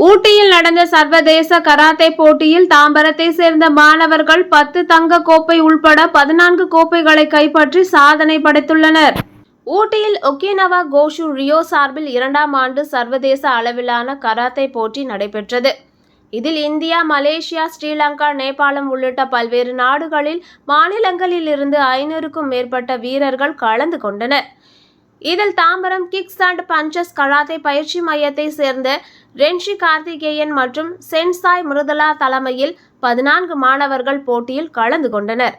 ஊட்டியில் நடந்த சர்வதேச கராத்தே போட்டியில் தாம்பரத்தை சேர்ந்த மாணவர்கள் 10 தங்க கோப்பை உள்பட 14 கோப்பைகளை கைப்பற்றி சாதனை படைத்துள்ளனர். ஊட்டியில் ஒகினவா கோஷு ரியோ சார்பில் 2ஆம் ஆண்டு சர்வதேச அளவிலான கராத்தே போட்டி நடைபெற்றது. இதில் இந்தியா, மலேசியா, ஸ்ரீலங்கா, நேபாளம் உள்ளிட்ட பல்வேறு நாடுகளில் மாநிலங்களில் இருந்து 500க்கும் மேற்பட்ட வீரர்கள் கலந்து கொண்டனர். இதில் Tambaram kicks and punches karate பயிற்சி மையத்தை சேர்ந்த ரென்ஷி கார்த்திகேயன் மற்றும் சென்சாய் மிருதுலா தலைமையில் 14 மாணவர்கள் போட்டியில் கலந்து கொண்டனர்.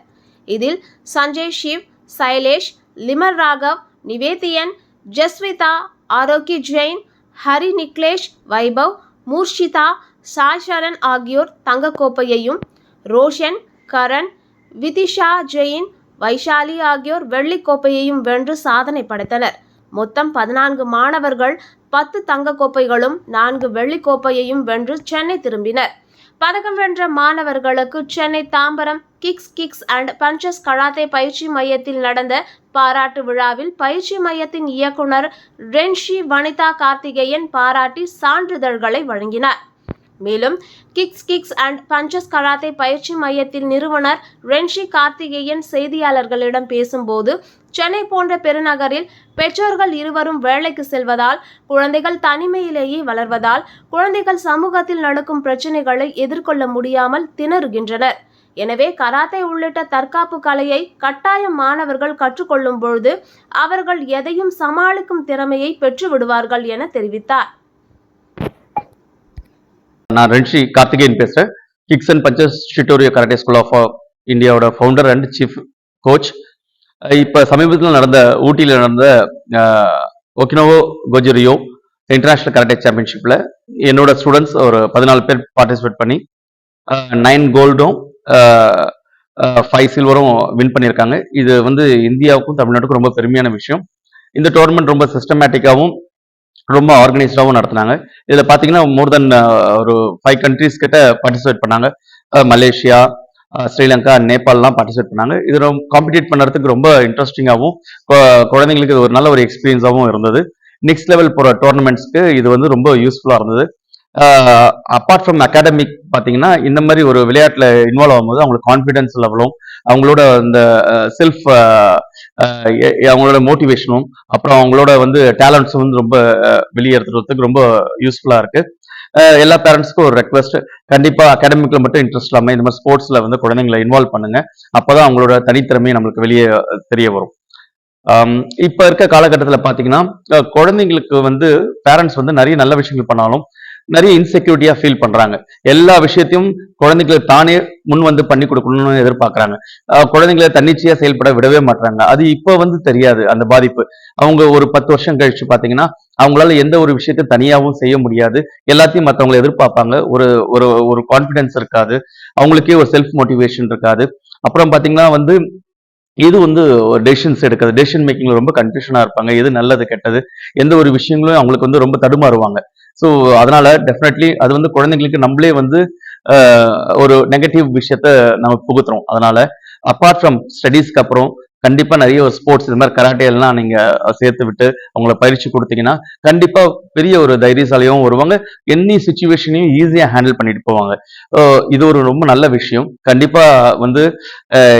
இதில் சஞ்சய் சிவ், சைலேஷ், லிமர் ராகவ், நிவேதியன், ஜஸ்விதா, ஆரோக்கி ஜெயின், ஹரி நிக்லேஷ், வைபவ், மூர்ஷிதா, சாய் சரண் ஆகியோர் தங்கக்கோப்பையையும், ரோஷன், கரண், விதிஷா ஜெயின், வைஷாலி ஆகியோர் வெள்ளிக்கோப்பையையும் வென்று சாதனை படைத்தனர். மொத்தம் 14 மாணவர்கள் 10 தங்க கோப்பைகளும் 4 வெள்ளிக்கோப்பையையும் வென்று சென்னை திரும்பினர். பதக்கம் வென்ற மாணவர்களுக்கு Chennai Tambaram kicks and punches karate பயிற்சி மையத்தில் நடந்த பாராட்டு விழாவில் பயிற்சி மையத்தின் இயக்குனர் ரென்ஷி வனிதா கார்த்திகேயன் பாராட்டி சான்றிதழ்களை வழங்கினார். மேலும் கிக்ஸ் அண்ட் பஞ்சஸ் கராத்தே பயிற்சி மையத்தின் நிறுவனர் ரென்ஷி கார்த்திகேயன் செய்தியாளர்களிடம் பேசும்போது, சென்னை போன்ற பெருநகரில் பெற்றோர்கள் இருவரும் வேலைக்கு செல்வதால் குழந்தைகள் தனிமையிலேயே வளர்வதால் குழந்தைகள் சமூகத்தில் நடக்கும் பிரச்சனைகளை எதிர்கொள்ள முடியாமல் திணறுகின்றனர். எனவே கராத்தே உள்ளிட்ட தற்காப்பு கலையை கட்டாயம் மாணவர்கள் கற்றுக்கொள்ளும் பொழுது அவர்கள் எதையும் சமாளிக்கும் திறமையை பெற்று விடுவார்கள் என தெரிவித்தார். நான் ரென்ஷி கார்த்திகேயன் பேசுகிறேன். Kicks and punches Shitoryu karate school of இந்தியாவோட ஃபவுண்டர் அண்ட் சீஃப் கோச். இப்போ சமீபத்தில் நடந்த ஊட்டியில் நடந்த Okinawa Goju Ryu international karate சாம்பியன்ஷிப்பில் என்னோட ஸ்டூடெண்ட்ஸ் ஒரு 14 பேர் பார்ட்டிசிபேட் பண்ணி 9 கோல்டும் 5 சில்வரும் வின் பண்ணியிருக்காங்க. இது இந்தியாவுக்கும் தமிழ்நாட்டுக்கும் ரொம்ப பெருமையான விஷயம். இந்த டோர்னமெண்ட் ரொம்ப சிஸ்டமேட்டிக்காகவும் ரொம்ப ஆர்கனைஸ்டாகவும் நடத்தினாங்க. இதில் பார்த்தீங்கன்னா மோர் தென் ஒரு 5 கண்ட்ரீஸ் கிட்ட பார்ட்டிசிபேட் பண்ணாங்க. மலேசியா, ஸ்ரீலங்கா, நேபாளெலாம் பார்ட்டிசிபேட் பண்ணாங்க. இது ரொம்ப காம்படிட் பண்ணுறதுக்கு ரொம்ப இன்ட்ரெஸ்டிங்காகவும் குழந்தைங்களுக்கு இது ஒரு நல்ல ஒரு எக்ஸ்பீரியன்ஸாகவும் இருந்தது. நெக்ஸ்ட் லெவல் போகிற டோர்னமெண்ட்ஸ்க்கு இது ரொம்ப யூஸ்ஃபுல்லாக இருந்தது. அப்பார்ட் ஃப்ரம் அகாடமிக் பார்த்தீங்கன்னா இந்த மாதிரி ஒரு விளையாட்டில் இன்வால்வ் ஆகும்போது அவங்களுக்கு கான்ஃபிடென்ஸ் லெவலும் அவங்களோட இந்த செல்ஃப் அவங்களோட மோட்டிவேஷனும் அப்புறம் அவங்களோட டேலண்ட்ஸும் ரொம்ப வெளியே எடுத்துறதுக்கு ரொம்ப யூஸ்ஃபுல்லாக இருக்கு. எல்லா பேரண்ட்ஸ்க்கும் ஒரு ரெக்வஸ்ட், கண்டிப்பா அகாடமிக்ல மட்டும் இன்ட்ரெஸ்ட் இல்லாமல் இந்த மாதிரி ஸ்போர்ட்ஸ்ல குழந்தைங்களை இன்வால்வ் பண்ணுங்க. அப்பதான் அவங்களோட தனித்திறமையை நம்மளுக்கு வெளியே தெரிய வரும். இப்ப இருக்க காலகட்டத்தில் பாத்தீங்கன்னா குழந்தைங்களுக்கு பேரண்ட்ஸ் நிறைய நல்ல விஷயங்கள் பண்ணாலும் நிறைய இன்செக்யூரிட்டியா ஃபீல் பண்றாங்க. எல்லா விஷயத்தையும் குழந்தைங்களுக்கு தானே முன் பண்ணி கொடுக்கணும்னு எதிர்பார்க்கறாங்க. குழந்தைங்களை தன்னிச்சையா செயல்பட விடவே மாட்டாங்க. அது இப்போ தெரியாது அந்த பாதிப்பு. அவங்க ஒரு 10 வருஷம் கழிச்சு பாத்தீங்கன்னா அவங்களால எந்த ஒரு விஷயத்தையும் தனியாகவும் செய்ய முடியாது. எல்லாத்தையும் மற்றவங்களை எதிர்பார்ப்பாங்க. ஒரு ஒரு ஒரு கான்பிடன்ஸ் இருக்காது. அவங்களுக்கே ஒரு செல்ஃப் மோட்டிவேஷன் இருக்காது. அப்புறம் பாத்தீங்கன்னா இது டெசிஷன்ஸ் எடுக்கிறது, டெசிஷன் மேக்கிங்ல ரொம்ப கன்ஃபியூஷனா இருப்பாங்க. எது நல்லது கெட்டது எந்த ஒரு விஷயங்களும் அவங்களுக்கு ரொம்ப தடுமாறுவாங்க. ஸோ அதனால டெஃபினெட்லி அது குழந்தைங்களுக்கு நம்மளே ஒரு நெகட்டிவ் விஷயத்த நம்ம புகுத்துறோம். அதனால அப்பார்ட் ஃப்ரம் ஸ்டடீஸ்க்கு அப்புறம் கண்டிப்பா நிறைய ஒரு ஸ்போர்ட்ஸ் இது மாதிரி கராட்டே எல்லாம் நீங்க சேர்த்து விட்டு அவங்கள பயிற்சி கொடுத்தீங்கன்னா கண்டிப்பா பெரிய ஒரு தைரியசாலியாகவும் வருவாங்க. எனி சுச்சுவேஷனையும் ஈஸியா ஹேண்டில் பண்ணிட்டு போவாங்க. இது ஒரு ரொம்ப நல்ல விஷயம். கண்டிப்பா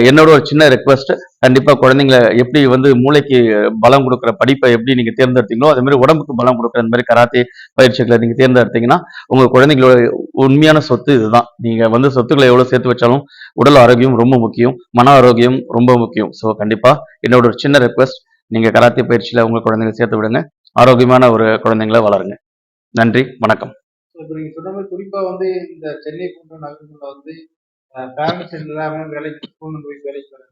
என்னோட ஒரு சின்ன ரெக்வஸ்ட், கண்டிப்பா குழந்தைங்களை எப்படி மூளைக்கு பலம் கொடுக்குற படிப்பை எப்படி நீங்க தேர்ந்தெடுத்தீங்களோ அதே மாதிரி உடம்புக்கு பலம் கொடுக்குற அந்த மாதிரி கராத்தே பயிற்சிகளை நீங்க தேர்ந்தெடுத்தீங்கன்னா உங்க குழந்தைங்களோட உண்மையான சொத்து இதுதான். நீங்க சொத்துக்களை எவ்வளவு சேர்த்து வச்சாலும் உடல் ஆரோக்கியம் ரொம்ப முக்கியம், மன ஆரோக்கியம் ரொம்ப முக்கியம். ஸோ கண்டிப்பா என்னோட ஒரு சின்ன ரெக்வஸ்ட், நீங்க கராத்தே பயிற்சியில உங்க குழந்தைங்களை சேர்த்து விடுங்க. ஆரோக்கியமான ஒரு குழந்தைங்களை வளருங்க. நன்றி, வணக்கம். நீங்க சொன்ன மாதிரி குறிப்பா இந்த சென்னை போன்ற நகரங்கள்ல பேரண்ட்ஸ் எல்லாமே வேலைக்கு கொண்டு போய் வேலைக்கு வராங்க.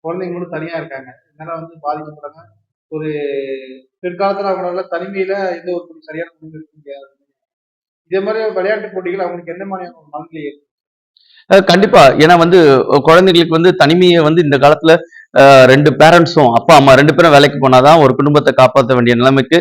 குழந்தைங்க மட்டும் தனியா இருக்காங்க. இதனால பாதிக்கப்படுறாங்க. ஒரு பிற்காலத்துல அவங்களால தனிமையில எந்த ஒரு சரியான முடிவு எடுக்க முடியாது. இதே மாதிரி விளையாட்டு போட்டிகள் அவங்களுக்கு எந்த மாதிரியான ஒரு மனநிலை? கண்டிப்பா. ஏன்னா குழந்தைங்களுக்கு தனிமையை இந்த காலத்துல 2 பேரண்ட்ஸும் அப்பா அம்மா 2 பேரும் வேலைக்கு போனாதான் ஒரு குடும்பத்தை காப்பாற்ற வேண்டிய நிலைமைக்கு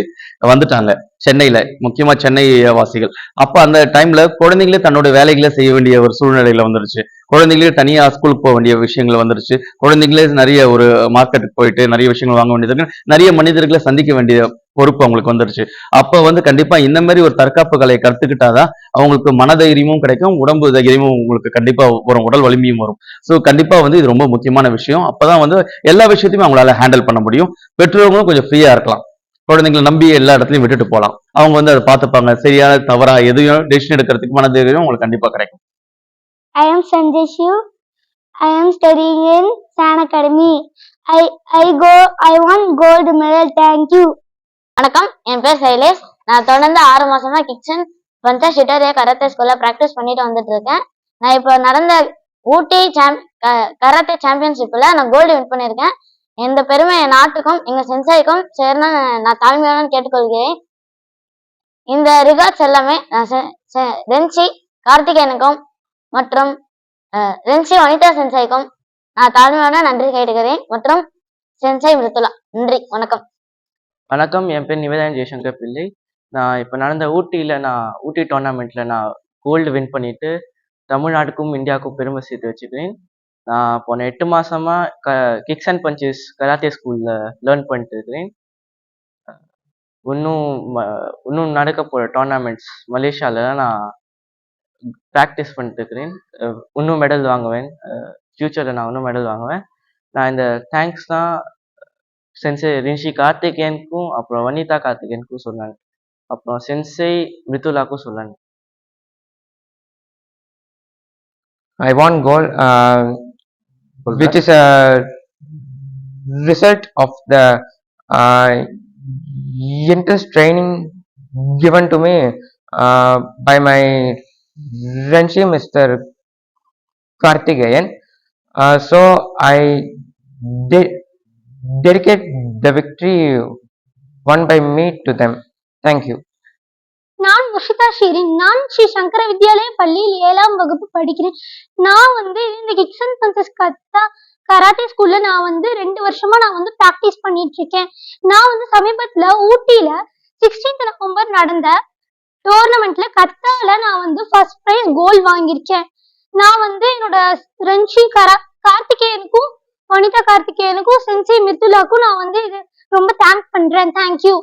வந்துட்டாங்க. சென்னையில, முக்கியமா சென்னை வாசிகள். அப்ப அந்த டைம்ல குழந்தைங்களே தன்னோட வேலைகள செய்ய வேண்டிய ஒரு சூழ்நிலையில வந்துருச்சு. குழந்தைங்களே தனியா ஸ்கூலுக்கு போக வேண்டிய விஷயங்கள் வந்துருச்சு. குழந்தைங்களே நிறைய ஒரு மார்க்கெட்டுக்கு போயிட்டு நிறைய விஷயங்கள் வாங்க வேண்டியது இருக்கு. நிறைய மனிதர்களை சந்திக்க வேண்டிய பொறுப்பு அவங்களுக்கு வந்துருச்சு. அப்ப வந்து கண்டிப்பா இந்த மாதிரி ஒரு தற்காப்பு கலையை கத்துக்கிட்டாதான் அவங்களுக்கு மனதைரியமும் கிடைக்கும், உடம்பு தைரியமும் உங்களுக்கு கண்டிப்பா வரும், உடல் வலிமையும் வரும். ஸோ கண்டிப்பா வந்து இது ரொம்ப முக்கியமான விஷயம். அப்பதான் வந்து எல்லா விஷயத்தையுமே அவங்களால ஹேண்டில் பண்ண முடியும். பெற்றோர்களும் கொஞ்சம் ஃப்ரீயா இருக்கலாம். குழந்தைங்களை நம்பி எல்லா இடத்துலயும் விட்டுட்டு போலாம். அவங்க வந்து அதை பார்த்துப்பாங்க. சரியா தவறா எதையும் டெசிஷன் எடுக்கிறதுக்கு மனதைரியம் உங்களுக்கு கண்டிப்பா கிடைக்கும். I am Sanjay Shiv. I am studying in San Academy. I won gold medal. Thank you. வணக்கம், என் பேர் சைலேஷ். நான் தொடர்ந்து 6 மாசமா கிக்சன் பஞ்சாஷ் ஷிட்டோரியா கராத்தே ஸ்கூல்ல ப்ராக்டிஸ் பண்ணிட்டு வந்துட்டு இருக்கேன். நான் இப்போ நடந்த ஊட்டி கராத்தே சாம்பியன்ஷிப்ல நான் கோல்டு வின் பண்ணியிருக்கேன். இந்த பெருமை என் நாட்டுக்கும் எங்க சென்சாய்க்கும் சேர்ந்து நான் தாழ்மையுடன் கேட்டுக்கொள்கிறேன். இந்த ரிகார்ட்ஸ் எல்லாமே நான் ரென்சி கார்த்திகேயனுக்கும் மற்றும் ரென்சி வனிதா சென்சாய்க்கும் நான் தாழ்மையுடன் நன்றி கேட்டுக்கிறேன். மற்றும் சென்சாய் மிருத்துலா, நன்றி, வணக்கம். வணக்கம், என் பேர் நிவேதன் ஜெய்சங்கர் பிள்ளை. நான் இப்போ நடந்த ஊட்டி டோர்னாமெண்ட்டில் நான் கோல்டு வின் பண்ணிவிட்டு தமிழ்நாட்டுக்கும் இந்தியாவுக்கும் பெருமை சேர்த்து வச்சுக்கிறேன். நான் போன 8 மாதமாக கிக்ஸ் அண்ட் பஞ்சஸ் கராத்தே ஸ்கூலில் லேர்ன் பண்ணிட்டு இருக்கிறேன். இன்னும் நடக்க போகிற டோர்னாமெண்ட்ஸ் மலேசியாவிலலாம் நான் ப்ராக்டிஸ் பண்ணிட்டு இருக்கிறேன். இன்னும் மெடல் வாங்குவேன். ஃப்யூச்சரில் நான் இன்னும் மெடல் வாங்குவேன். நான் இந்த தேங்க்ஸ் தான் சென்சே ரிஷி கார்த்திகேயனுக்கும் அப்புறம் வனிதா கார்த்திகேயனுக்கும் சொன்னாங்க. அப்புறம் சென்சே மிருத்துலாக்கும் சொன்னாங்க. I won gold, which is a result of the uh, intense training given to me by my Renshi Mr. Karthikeyan. So I dedicate the victory won by me to them. Thank you. நான் Mushida Shireen. நான் ஸ்ரீ சங்கர வித்யாலய பள்ளியில் 7ஆம் வகுப்பு படிக்கிறேன். நான் இந்த kicks and punches karate ஸ்கூல்ல நான் 2 வருஷமா நான் பிராக்டிஸ் பண்ணிட்டு இருக்கேன். நான் சமீபத்துல ஊட்டியில 16th நவம்பர் நடந்த டோர்னமெண்ட்ல கத்தால நான் ஃபர்ஸ்ட் பிரைஸ் கோல்ட் வாங்கியிருக்கேன். நான் என்னோட ரென்ஷி கார்த்திகேயனுக்கும் வனிதா கார்த்திகேயனுக்கும் சென்சே மித்துலாக்கும் நான் இது ரொம்ப தேங்க் பண்றேன். தேங்க்யூ.